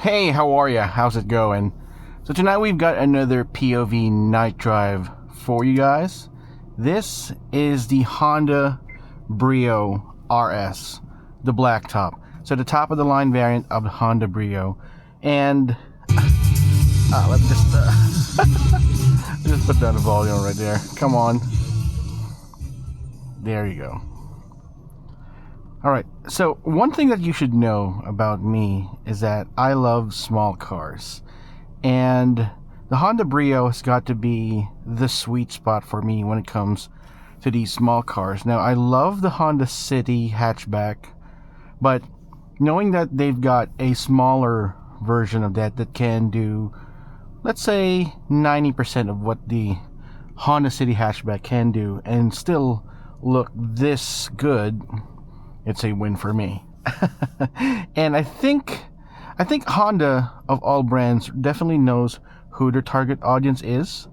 Hey, how are ya? How's it going? So tonight we've got another POV night drive for you guys. This is the Honda Brio RS, the black top. So the top of the line variant of the Honda Brio. And let me just put down the volume right there. Come on. There you go. Alright, so one thing that you should know about me is that I love small cars. And the Honda Brio has got to be the sweet spot for me when it comes to these small cars. Now, I love the Honda City Hatchback, but knowing that they've got a smaller version of that can do, let's say, 90% of what the Honda City Hatchback can do and still look this good, it's a win for me. And I think Honda, of all brands, definitely knows who their target audience is,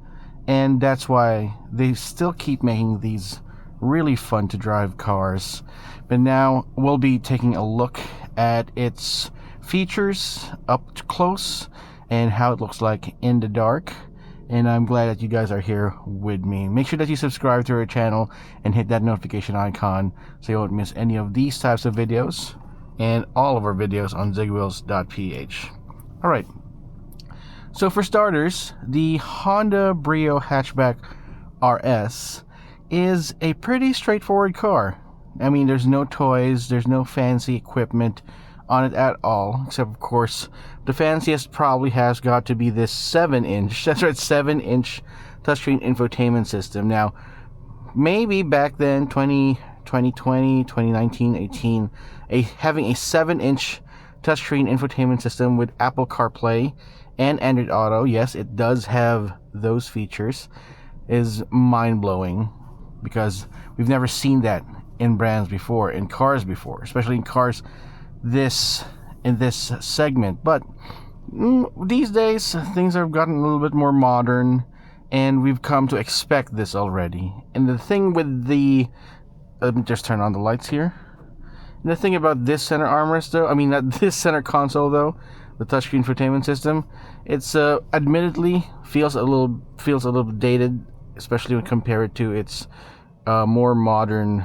and that's why they still keep making these really fun to drive cars. But now we'll be taking a look at its features up close and how it looks like in the dark. And I'm glad that you guys are here with me. Make sure that you subscribe to our channel and hit that notification icon so you won't miss any of these types of videos and all of our videos on Zigwheels.Ph. Alright, so for starters, the Honda Brio Hatchback RS is a pretty straightforward car. I mean, there's no toys, there's no fancy equipment on it at all, except of course the fanciest probably has got to be this 7-inch, that's right, 7-inch touchscreen infotainment system. Now, maybe back then, 2020, 2019, 18, having a 7-inch touchscreen infotainment system with Apple CarPlay and Android Auto, yes, it does have those features, is mind-blowing, because we've never seen that in brands before, in cars before, especially in cars in this segment. But these days things have gotten a little bit more modern, and we've come to expect this already. And the thing with let me just turn on the lights here. And the thing about this center armrest, though, I mean not this center console though, the touchscreen infotainment system, it's admittedly feels a little dated, especially when compared to its more modern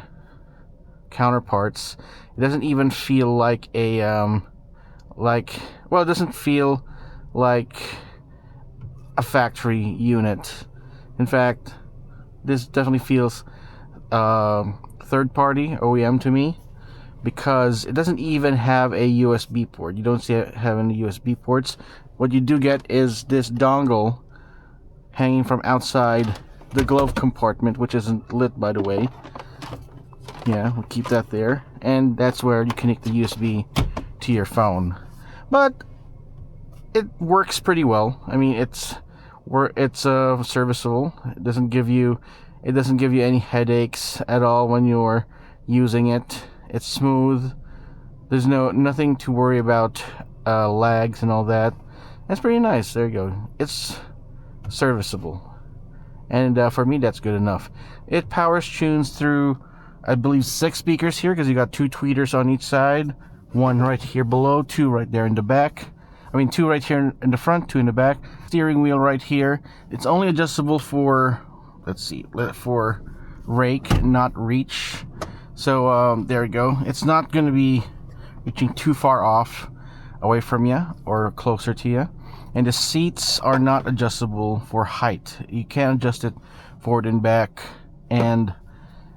counterparts. It doesn't even feel like it doesn't feel like a factory unit. In fact, this definitely feels third-party OEM to me, because it doesn't even have a USB port. You don't see it having USB ports. What you do get is this dongle hanging from outside the glove compartment, which isn't lit, by the way. Yeah, we'll keep that there, and that's where you connect the USB to your phone. But it works pretty well. I mean, it's serviceable. It doesn't give you any headaches at all when you're using it. It's smooth. There's nothing to worry about lags and all that. That's pretty nice. There you go. It's serviceable, and for me, that's good enough. It powers tunes through, I believe, 6 speakers here, because you got 2 tweeters on each side, 1 right here below, 2 right there in the back. I mean, 2 right here in the front, 2 in the back. Steering wheel right here. It's only adjustable for, for rake, not reach. So there we go. It's not going to be reaching too far off away from you or closer to you. And the seats are not adjustable for height. You can't adjust it forward and back, and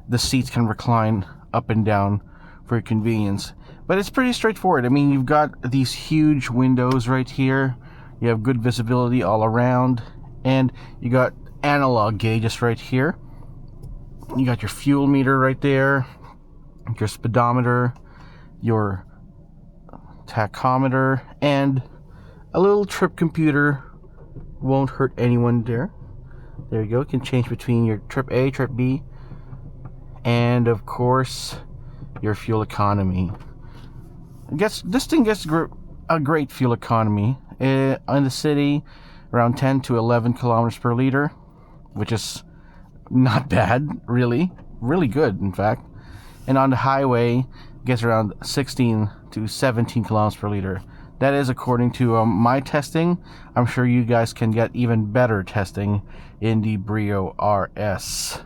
the seats can recline up and down for your convenience. But it's pretty straightforward. I mean, you've got these huge windows right here. You have good visibility all around. And you got analog gauges right here. You got your fuel meter right there, your speedometer, your tachometer, and a little trip computer. Won't hurt anyone there. There you go. You can change between your trip A, trip B, and of course your fuel economy. This thing gets a great fuel economy in the city, around 10 to 11 kilometers per liter, which is not bad, really good, in fact. And on the highway, it gets around 16 to 17 kilometers per liter. That is according to my testing. I'm sure you guys can get even better testing in the Brio RS.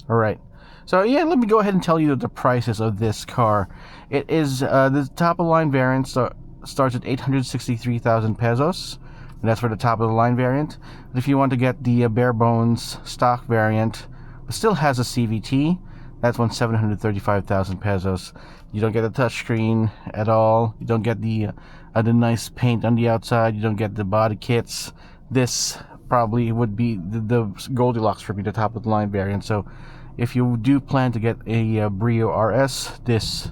Alright, so yeah, let me go ahead and tell you the prices of this car. It is, the top of the line variant starts at 863,000 pesos, and that's for the top of the line variant. But if you want to get the bare bones stock variant, but still has a CVT, that's 735,000 pesos. You don't get a touchscreen at all. You don't get the nice paint on the outside. You don't get the body kits. This probably would be the Goldilocks for me, the top of the line variant. So if you do plan to get a Brio RS, this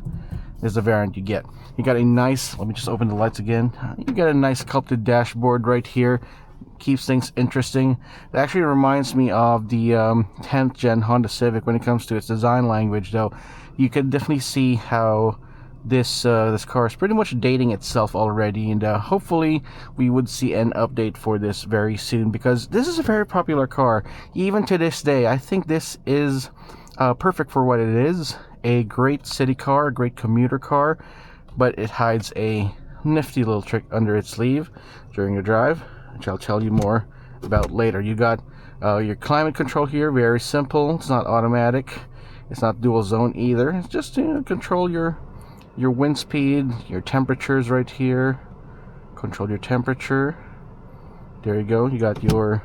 is the variant you get. You got a nice, let me just open the lights again. You got a nice sculpted dashboard right here. Keeps things interesting. It actually reminds me of the 10th gen Honda Civic when it comes to its design language, though. You can definitely see how this car is pretty much dating itself already, and hopefully we would see an update for this very soon, because this is a very popular car. Even to this day, I think this is perfect for what it is. A great city car, a great commuter car, but it hides a nifty little trick under its sleeve during your drive, which I'll tell you more about later. You got your climate control here, very simple. It's not automatic. It's not dual zone either. It's just to control your wind speed, your temperatures right here. Control your temperature. There you go. You got your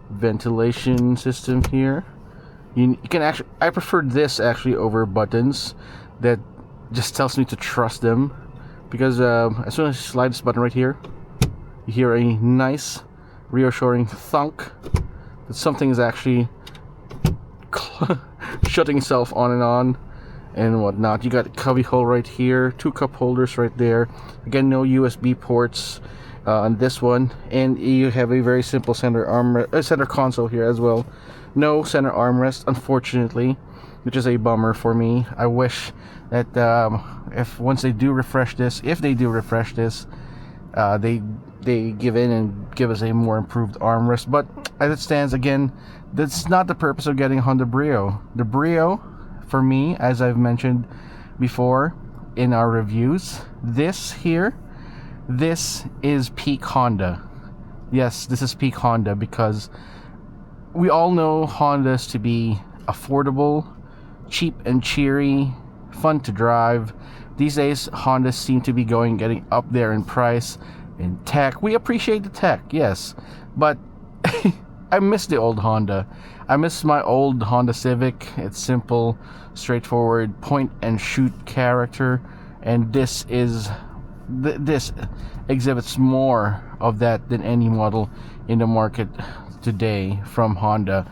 ventilation system here. You can actually, I prefer this actually over buttons. That just tells me to trust them, because as soon as you slide this button right here, you hear a nice reassuring thunk that something is actually shutting itself on and whatnot. You got a cubby hole right here, 2 cup holders right there. Again, no USB ports on this one, and you have a very simple center console here as well. No center armrest, unfortunately, which is a bummer for me. I wish that if they do refresh this, they give in and give us a more improved armrest. But as it stands, again, that's not the purpose of getting a Honda Brio. The Brio, for me, as I've mentioned before in our reviews, this is peak Honda. Yes, this is peak Honda, because we all know Hondas to be affordable, cheap and cheery, fun to drive. These days, Hondas seem to be getting up there in price. In tech, we appreciate the tech, yes, but I miss the old Honda. I miss my old Honda Civic. It's simple, straightforward, point and shoot character, and this exhibits more of that than any model in the market today from Honda.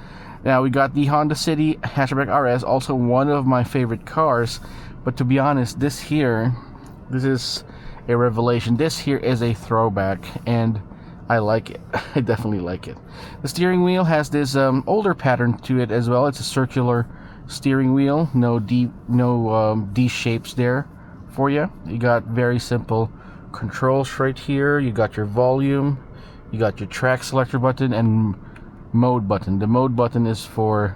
Now we got the Honda City Hatchback RS, also one of my favorite cars, but to be honest, this is a revelation. This here is a throwback, and I like it. I definitely like it. The steering wheel has this older pattern to it as well. It's a circular steering wheel, no D shapes there for you. You got very simple controls right here. You got your volume, you got your track selector button, and mode button. The mode button is for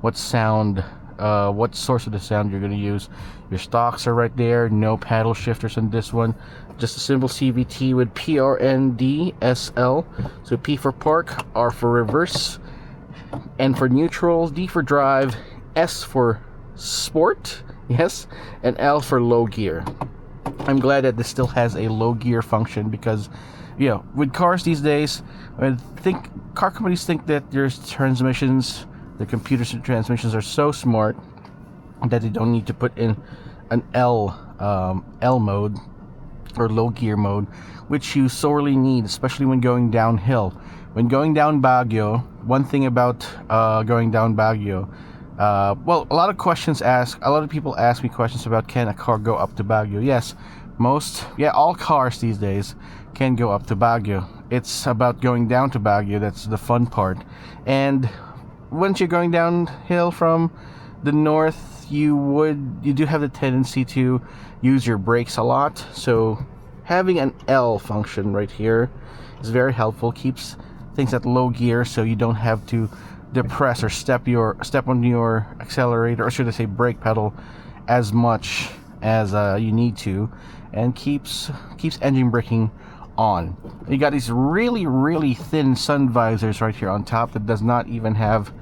what sound, what source of the sound you're going to use. Your stocks are right there. No paddle shifters on this one. Just a simple CVT with PRND-SL. So P for park, R for reverse, N for neutral, D for drive, S for sport, yes, and L for low gear. I'm glad that this still has a low gear function, because with cars these days, I think car companies think that their computer transmissions are so smart that they don't need to put in an L mode or low gear mode, which you sorely need, especially when going downhill. When going down Baguio, one thing about going down Baguio, well, a lot of people ask me questions about, can a car go up to Baguio? Yes, all cars these days can go up to Baguio. It's about going down to Baguio that's the fun part. And once you're going downhill from the north, you do have the tendency to use your brakes a lot. So having an L function right here is very helpful. Keeps things at low gear, so you don't have to depress or step on your accelerator, or should I say brake pedal, as much as you need to. and keeps engine braking on. You got these really thin sun visors right here on top that does not even have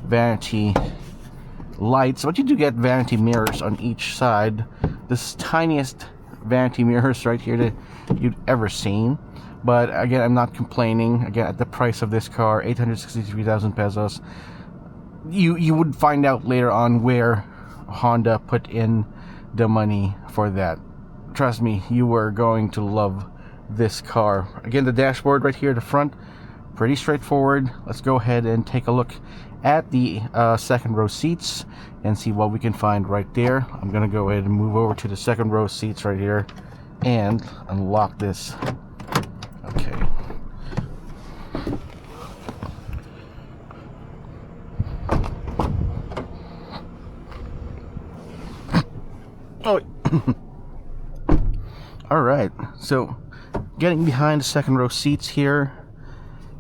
vanity lights, but you do get vanity mirrors on each side. This tiniest vanity mirrors right here that you've ever seen. But again, I'm not complaining. Again, at the price of this car, 863,000 pesos, you would find out later on where Honda put in the money for that. Trust me, you are going to love this car. Again, the dashboard right here at the front, pretty straightforward. Let's go ahead and take a look at the second row seats and see what we can find right there. I'm gonna go ahead and move over to the second row seats right here and unlock this. Okay. Oh. All right. So, getting behind the second row seats here.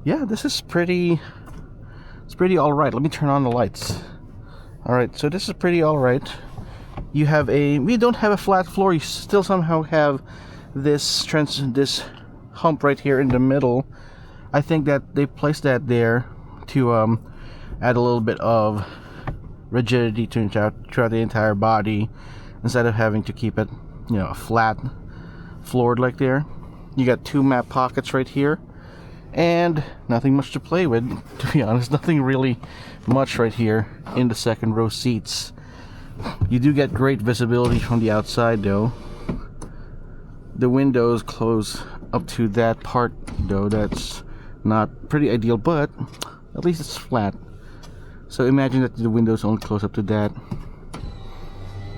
Yeah, this is pretty. It's pretty all right. Let me turn on the lights. All right. So this is pretty all right. You have we don't have a flat floor. You still somehow have this hump right here in the middle. I think that they placed that there to add a little bit of rigidity throughout the entire body, instead of having to keep it, flat floored like there. You got two map pockets right here, and nothing much to play with, to be honest. Nothing really much right here in the second row seats. You do get great visibility from the outside though. The windows close up to that part though. That's not pretty ideal, but at least it's flat. So imagine that the windows only close up to that.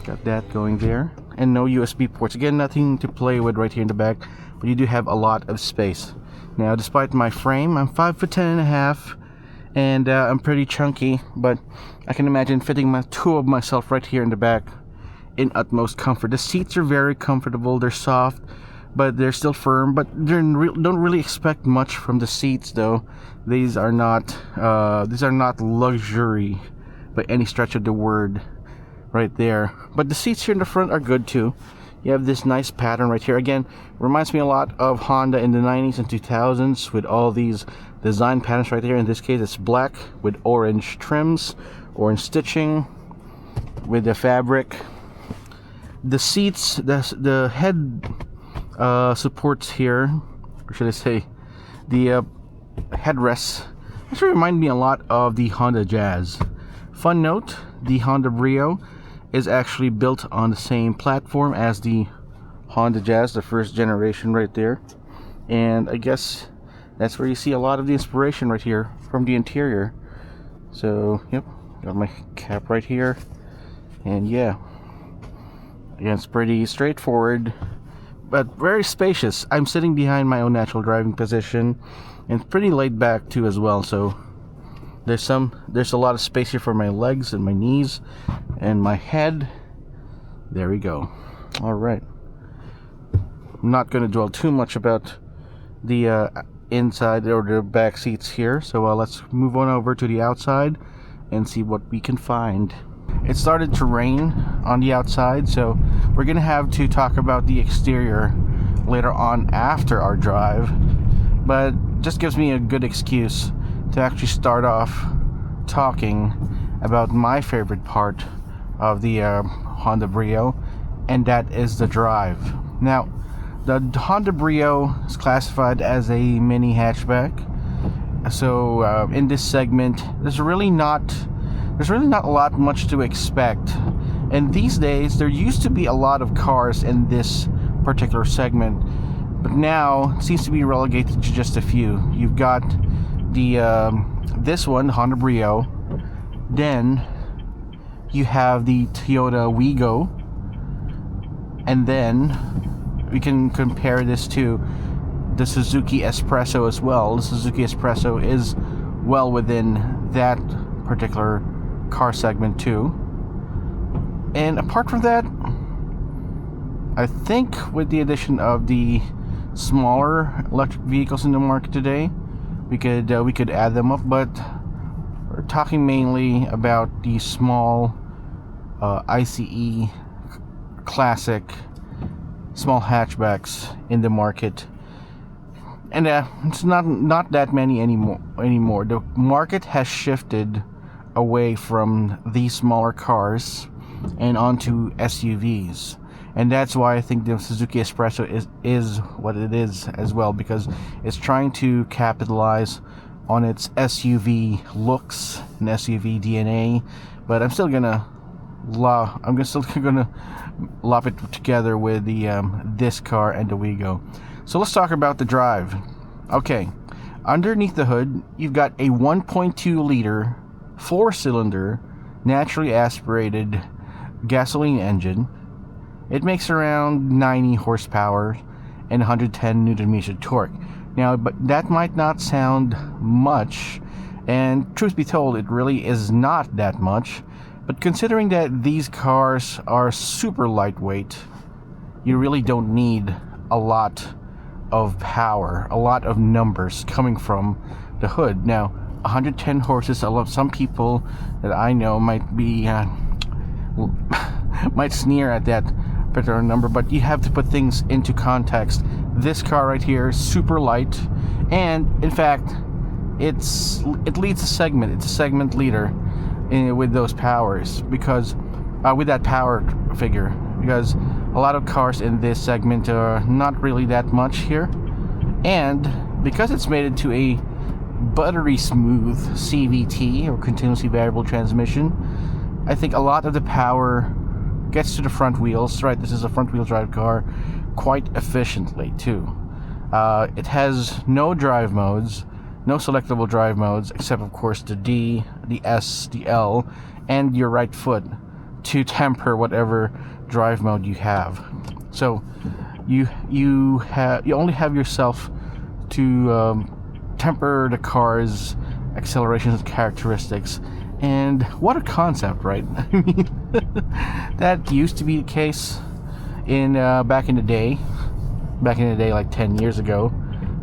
Got that going there. And no USB ports. Again, nothing to play with right here in the back, but you do have a lot of space. Now, despite my frame, I'm 5'10.5", and I'm pretty chunky, but I can imagine fitting two of myself right here in the back in utmost comfort. The seats are very comfortable. They're soft, but they're still firm. But don't really expect much from the seats, though. These are not luxury by any stretch of the word. Right there. But the seats here in the front are good too. You have this nice pattern right here. Again, reminds me a lot of Honda in the 90s and 2000s with all these design patterns right here. In this case, it's black with orange trims, orange stitching with the fabric. The seats, the head supports here, or should I say, the headrests, actually remind me a lot of the Honda Jazz. Fun note, the Honda Brio is actually built on the same platform as the Honda Jazz, the first generation right there. And I guess that's where you see a lot of the inspiration right here from the interior. So, yep, got my cap right here. And yeah, again, it's pretty straightforward, but very spacious. I'm sitting behind my own natural driving position, and pretty laid back too as well. So there's a lot of space here for my legs and my knees and my head. There we go. All right. I'm not going to dwell too much about the inside or the back seats here. So let's move on over to the outside and see what we can find. It started to rain on the outside, so we're going to have to talk about the exterior later on after our drive. But just gives me a good excuse to actually start off talking about my favorite part of the Honda Brio, and that is the drive. Now, the Honda Brio is classified as a mini hatchback, so in this segment, there's really not a lot much to expect. And these days, there used to be a lot of cars in this particular segment, but now it seems to be relegated to just a few. You've got this one, the Honda Brio. Then you have the Toyota Wigo, and then we can compare this to the Suzuki Espresso as well. The Suzuki Espresso is well within that particular car segment too. And apart from that, I think with the addition of the smaller electric vehicles in the market today, we could add them up, but we're talking mainly about the small ICE classic small hatchbacks in the market, and it's not that many anymore. The market has shifted away from these smaller cars and onto SUVs, and that's why I think the Suzuki Espresso is what it is as well, because it's trying to capitalize on its SUV looks and SUV DNA. But I'm still gonna lop it together with the this car and the Wigo. So let's talk about the drive. Okay, underneath the hood, you've got a 1.2 liter 4-cylinder naturally aspirated gasoline engine. It makes around 90 horsepower and 110 newton meters of torque. Now, but that might not sound much, and truth be told, it really is not that much. But considering that these cars are super lightweight, you really don't need a lot of power, a lot of numbers coming from the hood. Now, 110 horses, some people that I know might be might sneer at that particular number, but you have to put things into context. This car right here is super light, and in fact, it leads a segment. It's a segment leader with those powers, because with that power figure, because a lot of cars in this segment are not really that much here, and because it's made into a buttery smooth CVT, or continuously variable transmission, I think a lot of the power gets to the front wheels. Right, this is a front wheel drive car, quite efficiently too. It has no drive modes, no selectable drive modes, except of course the D, the S, the L, and your right foot to temper whatever drive mode you have. So you only have yourself to temper the car's acceleration characteristics. And what a concept, right? I mean, that used to be the case in back in the day like 10 years ago.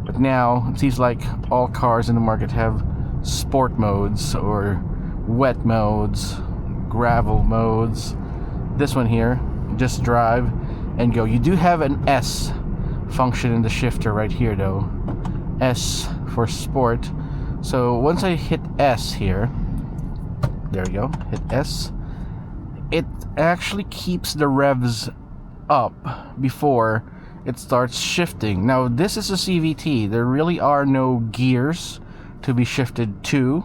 But now it seems like all cars in the market have sport modes or wet modes, gravel modes. This one here, just drive and go. You do have an S function in the shifter right here though. S for sport. So once I hit S here, there we go, hit S, it actually keeps the revs up before it starts shifting. Now this is a CVT. There really are no gears to be shifted to,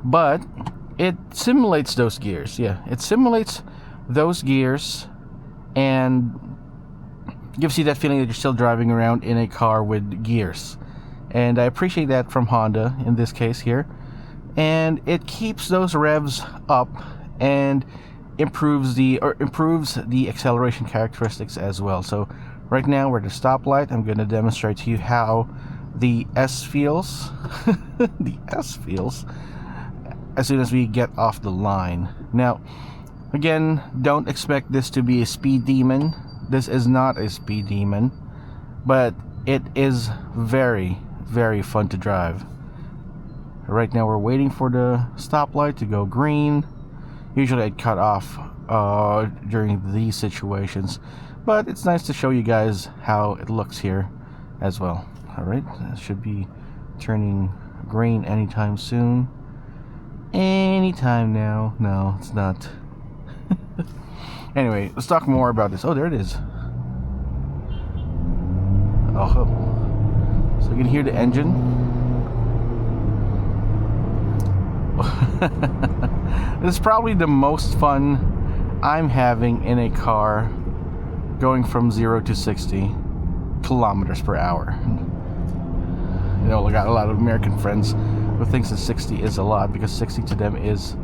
but it simulates those gears. Yeah, it simulates those gears and gives you that feeling that you're still driving around in a car with gears. And I appreciate that from Honda in this case here. And it keeps those revs up and improves the acceleration characteristics as well. So right now we're at the stoplight. I'm going to demonstrate to you how the S feels. The S feels as soon as we get off the line. Now, again, don't expect this to be a speed demon. This is not a speed demon, but it is very, very fun to drive. Right now we're waiting for the stoplight to go green. Usually I'd cut off during these situations, but it's nice to show you guys how it looks here as well. Alright, it should be turning green anytime soon. Anytime now. No, it's not. Anyway, let's talk more about this. Oh, there it is. Oh, so you can hear the engine. This is probably the most fun I'm having in a car going from 0 to 60 kilometers per hour. You know, I got a lot of American friends who thinks that 60 is a lot, because 60 to them is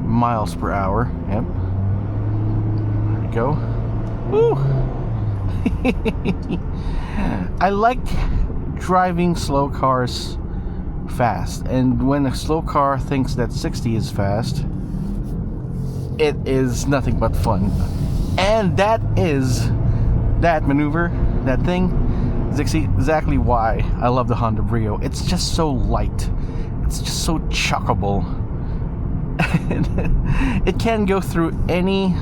miles per hour. Yep. There we go. Woo! I like driving slow cars fast, and when a slow car thinks that 60 is fast, it is nothing but fun. And that maneuver, that thing, is exactly why I love the Honda Brio. It's just so light, it's just so chuckable. It can go through any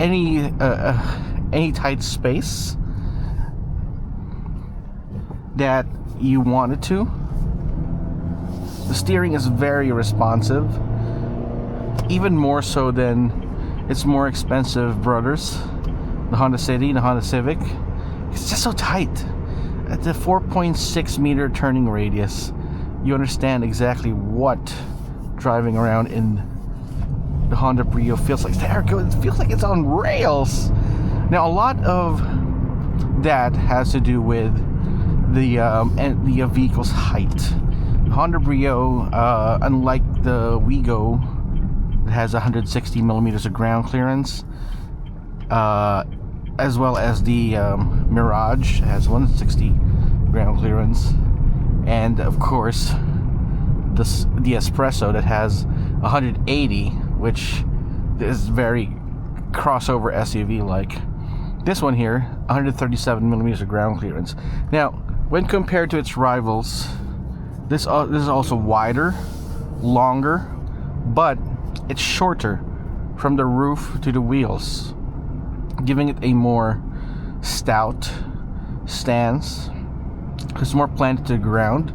any tight space that you wanted to. The steering is very responsive, even more so than its more expensive brothers, the Honda City, the Honda Civic. It's just so tight. At the 4.6 meter turning radius, you understand exactly what driving around in the Honda Brio feels like. It feels like it's on rails. Now, a lot of that has to do with the vehicle's height. The Honda Brio, unlike the Wigo, it has 160 millimeters of ground clearance, as well as the Mirage has 160 ground clearance, and of course the Espresso that has 180, which is very crossover SUV like. This one here, 137 millimeters of ground clearance. Now, when compared to its rivals, this is also wider, longer, but it's shorter from the roof to the wheels, giving it a more stout stance. It's more planted to the ground.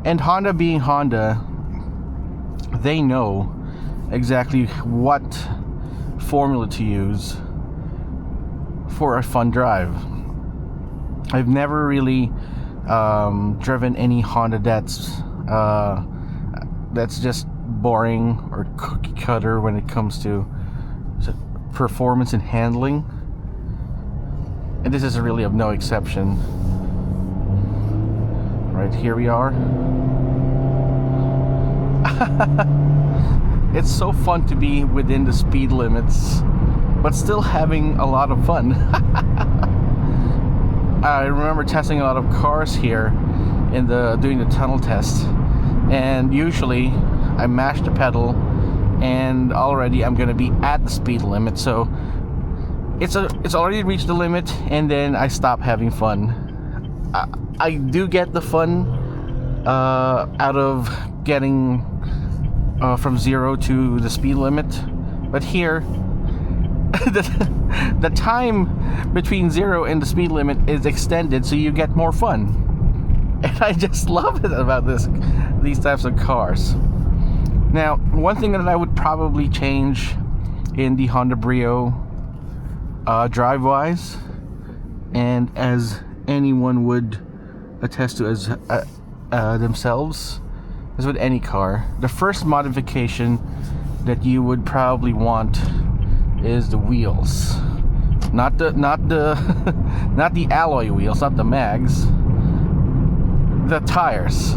And Honda being Honda, they know exactly what formula to use for a fun drive. I've never really driven any Honda that's just boring or cookie cutter when it comes to performance and handling. And this is really of no exception. Right, here we are. It's so fun to be within the speed limits, but still having a lot of fun. I remember testing a lot of cars here in doing the tunnel test, and usually I mash the pedal and already I'm gonna be at the speed limit, so it's already reached the limit, and then I stop having fun. I do get the fun out of getting from 0 to the speed limit, but here the time between 0 and the speed limit is extended, so you get more fun. And I just love it about these types of cars. Now, one thing that I would probably change in the Honda Brio, drive-wise, and as anyone would attest to as themselves, as with any car, the first modification that you would probably want is the wheels. Not the not the alloy wheels, not the mags. The tires.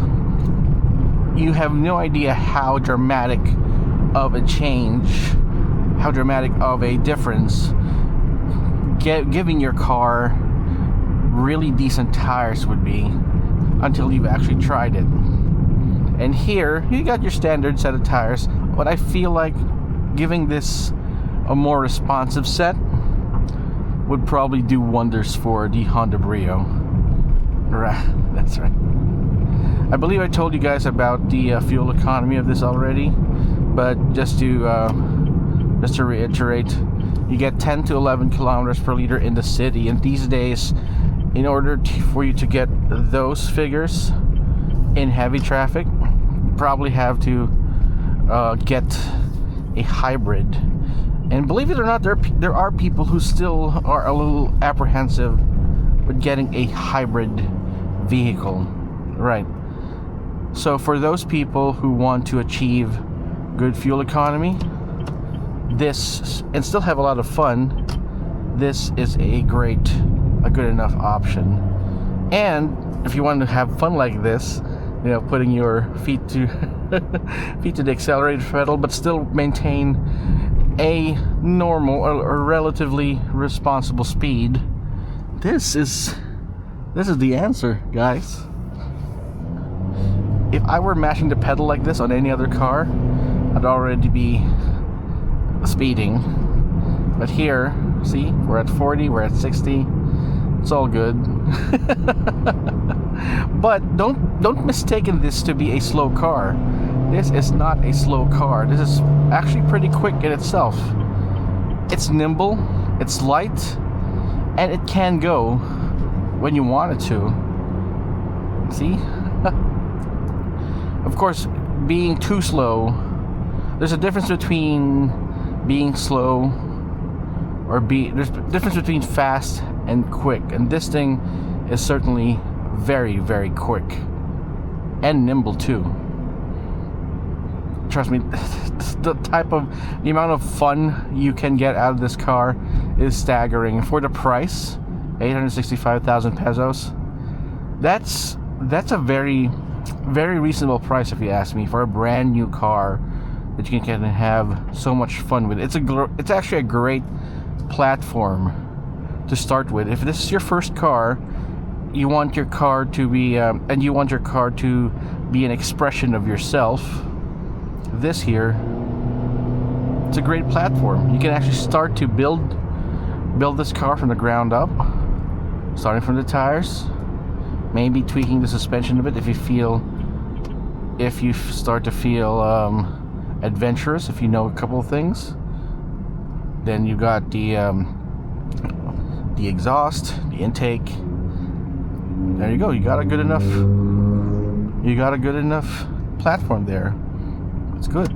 You have no idea how dramatic of a change, how dramatic of a difference giving your car really decent tires would be until you've actually tried it. And here, you got your standard set of tires, but I feel like giving this a more responsive set would probably do wonders for the Honda Brio. Right, that's right. I believe I told you guys about the fuel economy of this already, but just to reiterate, you get 10 to 11 kilometers per liter in the city, and these days, in order for you to get those figures in heavy traffic, you probably have to get a hybrid. And believe it or not, there are people who still are a little apprehensive with getting a hybrid vehicle. Right. So for those people who want to achieve good fuel economy, and still have a lot of fun, this is a good enough option. And if you want to have fun like this, putting your feet to the accelerator pedal, but still maintain a normal or relatively responsible speed, this is the answer, guys. If I were mashing the pedal like this on any other car, I'd already be speeding. But here, see, we're at 40, we're at 60. It's all good. But don't mistake this to be a slow car. This is not a slow car. This is actually pretty quick in itself. It's nimble, It's light, and it can go when you want it to. See? Of course, being too slow, there's a difference between being slow there's a difference between fast and quick, and this thing is certainly very, very quick and nimble too. Trust me, the amount of fun you can get out of this car is staggering. For the price, 865,000 pesos, that's a very, very reasonable price if you ask me, for a brand new car that you can have so much fun with. It's actually a great platform to start with. If this is your first car, you want your car to be and you want your car to be an expression of yourself, this here, it's a great platform. You can actually start to build this car from the ground up, starting from the tires, maybe tweaking the suspension a bit if you start to feel adventurous, if you know a couple of things. Then you got the exhaust, the intake. There you go. You got a good enough platform there. It's good.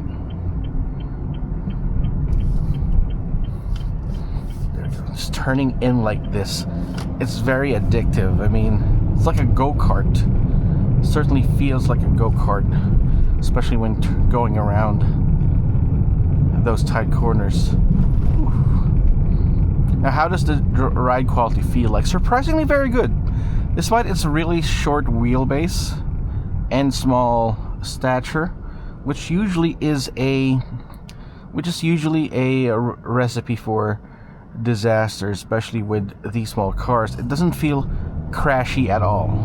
There you go. Just turning in like this, it's very addictive. I mean, it's like a go-kart. It certainly feels like a go-kart, especially when going around those tight corners. Now, how does the ride quality feel like? Surprisingly very good, despite its really short wheelbase and small stature, which is usually a recipe for disaster, especially with these small cars. It doesn't feel crashy at all.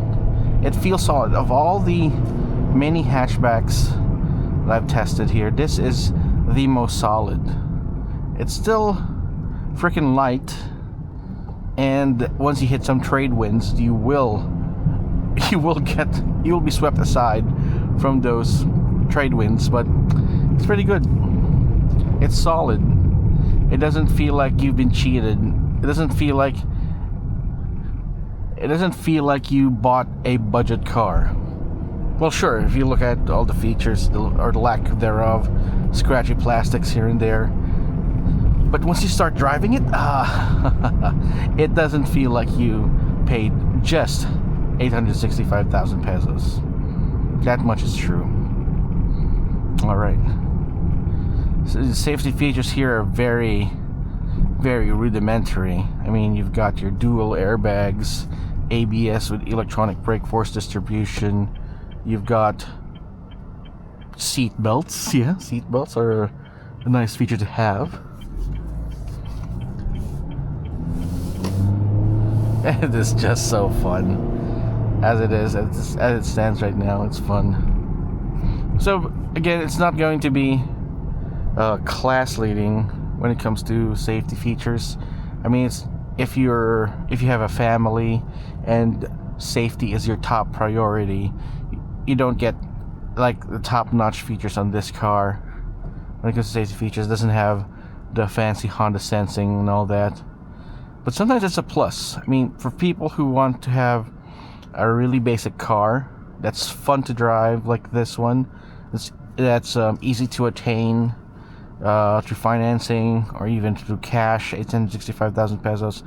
It feels solid. Of all the many hatchbacks that I've tested here, this is the most solid. It's still freaking light, and once you hit some trade winds, you will be swept aside from those trade winds, but it's pretty good. It's solid. It doesn't feel like you've been cheated. It doesn't feel like you bought a budget car. Well, sure, if you look at all the features, or the lack thereof, scratchy plastics here and there. But once you start driving it, it doesn't feel like you paid just 865,000 pesos. That much is true. Alright. So the safety features here are very, very rudimentary. I mean, you've got your dual airbags, ABS with electronic brake force distribution. You've got seat belts. Yeah, seat belts are a nice feature to have. It is just so fun. As it is, as it stands right now, it's fun. So again, it's not going to be class leading when it comes to safety features. I mean, it's if you have a family and safety is your top priority, you don't get like the top-notch features on this car. When it comes to safety features, it doesn't have the fancy Honda sensing and all that. But sometimes it's a plus. I mean, for people who want to have a really basic car that's fun to drive, like this one, that's easy to attain through financing or even through cash, 865,000 pesos.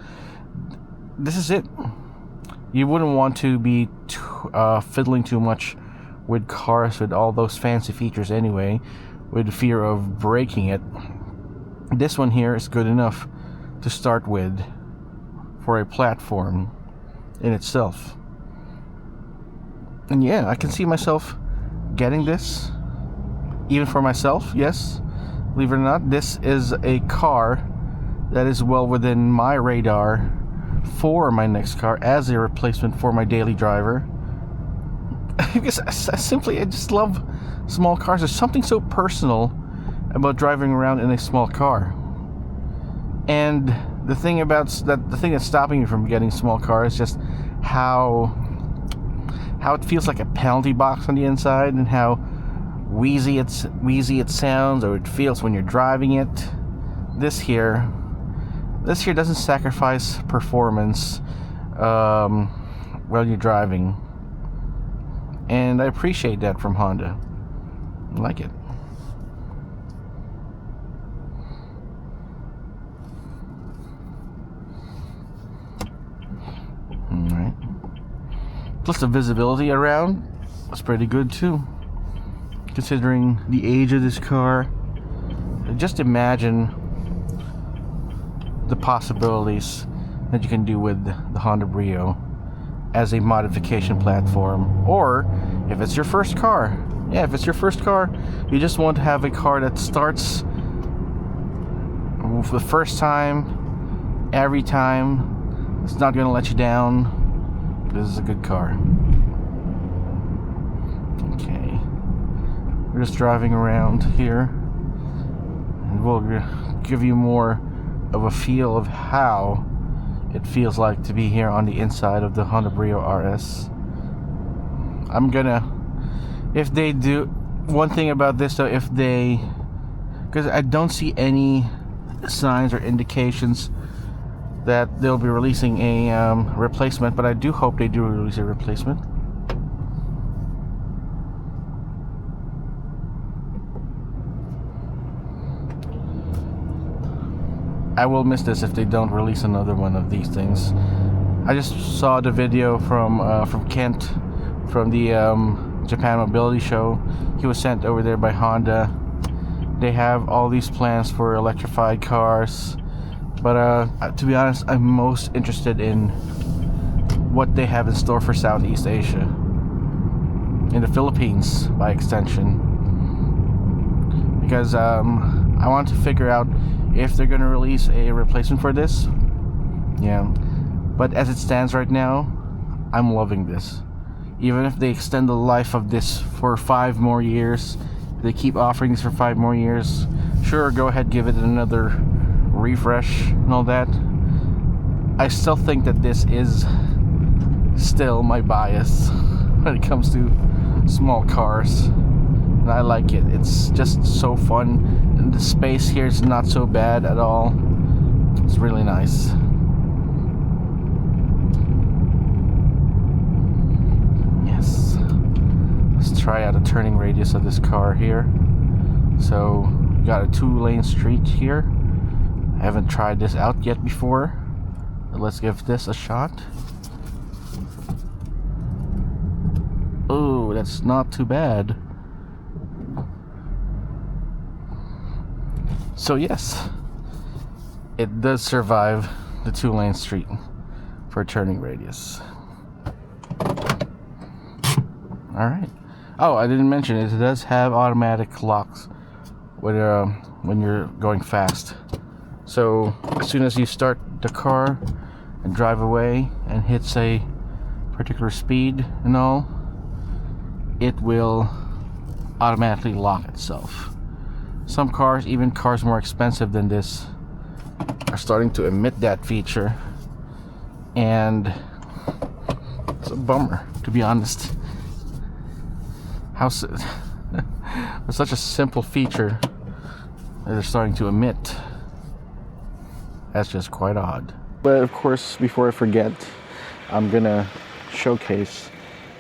This is it. You wouldn't want to be fiddling too much with cars with all those fancy features anyway, with fear of breaking it. This one here is good enough to start with for a platform in itself. And yeah, I can see myself getting this, even for myself. Yes, believe it or not, this is a car that is well within my radar for my next car as a replacement for my daily driver. Because I just love small cars. There's something so personal about driving around in a small car. And the thing that's stopping me from getting a small car is just how it feels like a penalty box on the inside, and how wheezy it sounds, or it feels when you're driving it. This here, this here doesn't sacrifice performance while you're driving, and I appreciate that from Honda. I like it. Alright. Plus the visibility around is pretty good too, considering the age of this car. Just imagine the possibilities that you can do with the Honda Brio as a modification platform. Or if it's your first car, if it's your first car, you just want to have a car that starts for the first time, every time. It's not going to let you down. This is a good car. Okay, we're just driving around here, and we'll give you more of a feel of how it feels like to be here on the inside of the Honda Brio RS. I'm gonna, if they do, one thing about this though, if they, because I don't see any signs or indications that they'll be releasing a replacement, but I do hope they do release a replacement. I will miss this if they don't release another one of these things. I just saw the video from Kent from the Japan Mobility Show. He was sent over there by Honda. They have all these plans for electrified cars, but to be honest, I'm most interested in what they have in store for Southeast Asia, in the Philippines by extension, because I want to figure out if they're going to release a replacement for this. Yeah, but as it stands right now, I'm loving this. Even if they extend the life of this for 5 more years, if they keep offering this for 5 more years, sure, go ahead, give it another refresh and all that. I still think that this is still my bias when it comes to small cars, and I like it. It's just so fun. And the space here is not so bad at all. It's really nice. Yes. Let's try out a turning radius of this car here. So, got a 2-lane street here. I haven't tried this out yet before. But let's give this a shot. Oh, that's not too bad. So yes, it does survive the 2-lane street for a turning radius. Alright. Oh, I didn't mention it. It does have automatic locks when you're going fast. So as soon as you start the car and drive away and hits a particular speed and all, it will automatically lock itself. Some cars, even cars more expensive than this, are starting to omit that feature, and it's a bummer, to be honest. It's such a simple feature that they're starting to omit. That's just quite odd. But of course, before I forget, I'm gonna showcase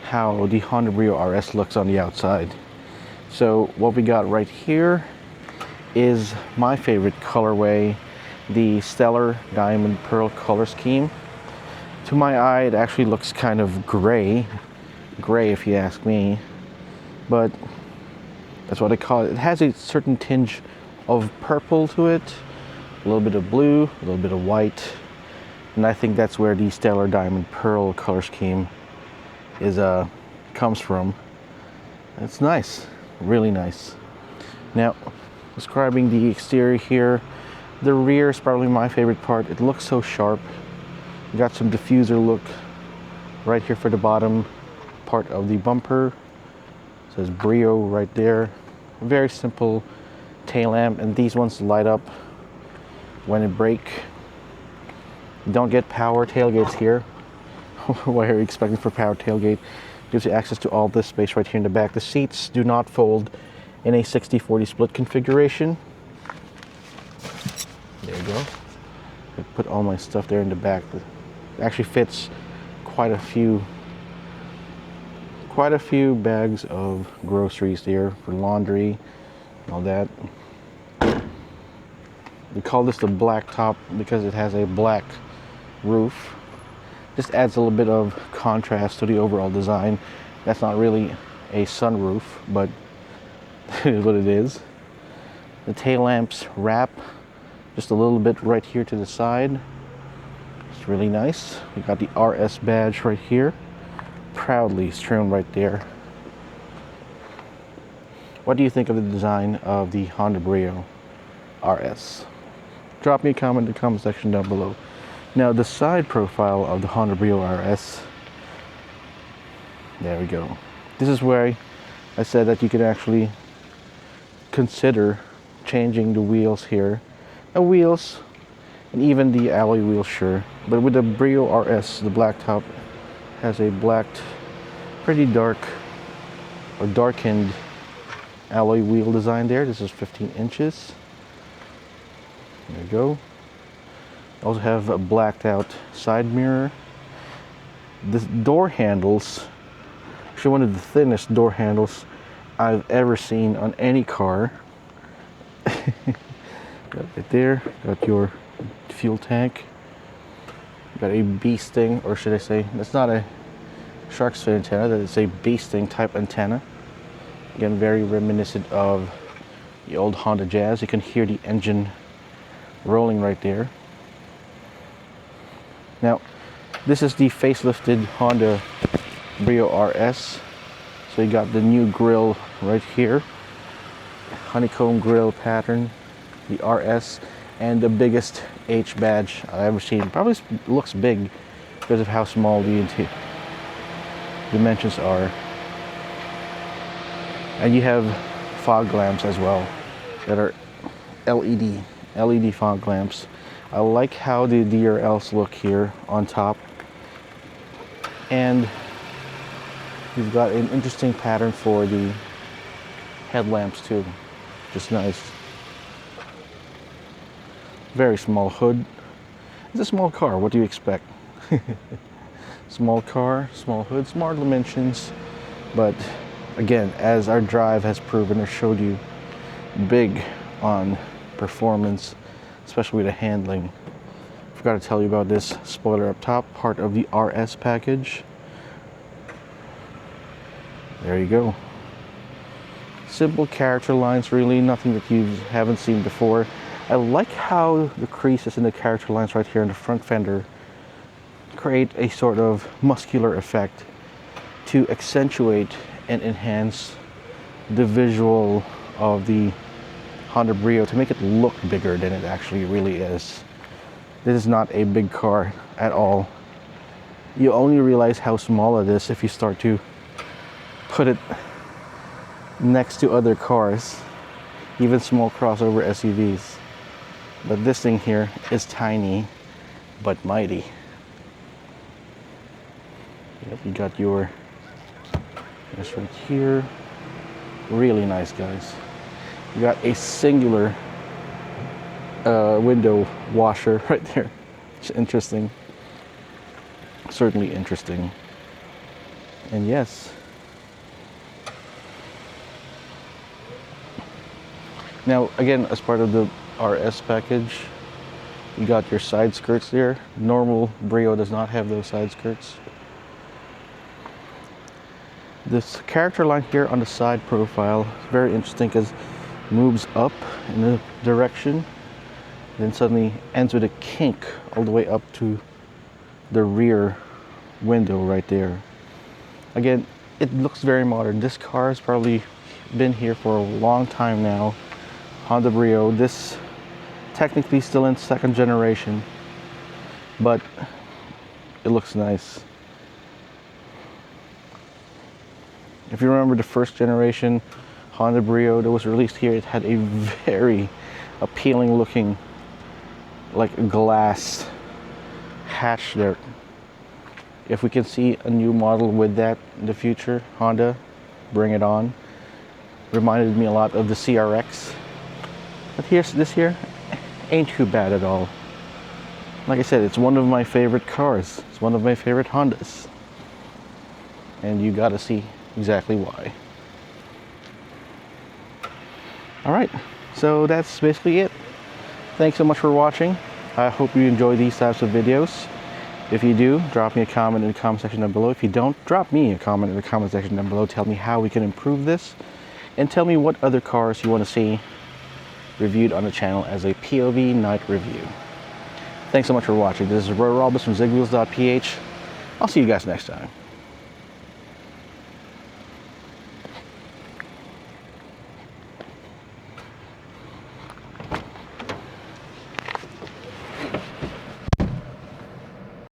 how the Honda Brio RS looks on the outside. So what we got right here is my favorite colorway, the Stellar Diamond Pearl color scheme. To my eye, it actually looks kind of gray if you ask me, but that's what I call it. It has a certain tinge of purple to it, a little bit of blue, a little bit of white, and I think that's where the Stellar Diamond Pearl color scheme is comes from. It's nice, really nice. Now, describing the exterior here, the rear is probably my favorite part. It looks so sharp. You got some diffuser look right here for the bottom part of the bumper. It says Brio right there. Very simple tail lamp, and these ones light up when it brake. You don't get power tailgates here. What are you expecting for power tailgate? Gives you access to all this space right here in the back. The seats do not fold in a 60-40 split configuration. There you go. I put all my stuff there in the back. It actually fits quite a few bags of groceries there for laundry and all that. We call this the black top because it has a black roof. Just adds a little bit of contrast to the overall design. That's not really a sunroof, but it is what it is. The tail lamps wrap just a little bit right here to the side. It's really nice. We got the RS badge right here, proudly strewn right there. What do you think of the design of the Honda Brio RS? Drop me a comment in the comment section down below. Now the side profile of the Honda Brio RS, there we go. This is where I said that you could actually consider changing the wheels here. The wheels and even the alloy wheels, sure. But with the Brio RS, the black top has a blacked, pretty dark or darkened alloy wheel design there. This is 15 inches. There you go. Also have a blacked out side mirror. The door handles, actually one of the thinnest door handles I've ever seen on any car. Got it there, got your fuel tank. Got a bee sting, or should I say, that's not a shark's fin antenna, that is a bee sting type antenna. Again, very reminiscent of the old Honda Jazz. You can hear the engine rolling right there. Now, this is the facelifted Honda Brio RS. So you got the new grille right here, honeycomb grille pattern, the RS, and the biggest H badge I've ever seen. Probably looks big because of how small the dimensions are. And you have fog lamps as well that are LED fog lamps. I like how the DRLs look here on top, and you've got an interesting pattern for the headlamps too. Just nice. Very small hood. It's a small car. What do you expect? Small car, small hood, small dimensions, but again, as our drive has proven or showed you, big on performance, especially with the handling. Forgot to tell you about this spoiler up top, part of the RS package. There you go. Simple character lines, really, nothing that you haven't seen before. I like how the creases in the character lines right here in the front fender create a sort of muscular effect to accentuate and enhance the visual of the Honda Brio, to make it look bigger than it actually really is. This is not a big car at all. You only realize how small it is if you start to put it next to other cars, even small crossover SUVs. But this thing here is tiny but mighty. Yep, you got your, this right here. Really nice, guys. You got a singular window washer right there. It's interesting. Certainly interesting. And yes. Now, again, as part of the RS package, you got your side skirts there. Normal Brio does not have those side skirts. This character line here on the side profile is very interesting because it moves up in a direction, then suddenly ends with a kink all the way up to the rear window right there. Again, it looks very modern. This car has probably been here for a long time now. Honda Brio, this technically still in second generation, but it looks nice. If you remember the first generation Honda Brio that was released here, it had a very appealing looking, like, glass hatch there. If we can see a new model with that in the future, Honda, bring it on. Reminded me a lot of the CRX. But this here ain't too bad at all. Like I said, it's one of my favorite cars. It's one of my favorite Hondas. And you gotta see exactly why. Alright, so that's basically it. Thanks so much for watching. I hope you enjoy these types of videos. If you do, drop me a comment in the comment section down below. If you don't, drop me a comment in the comment section down below. Tell me how we can improve this. And tell me what other cars you want to see reviewed on the channel as a POV night review. Thanks so much for watching. This is Roy Robles from Zigwheels.Ph. I'll see you guys next time.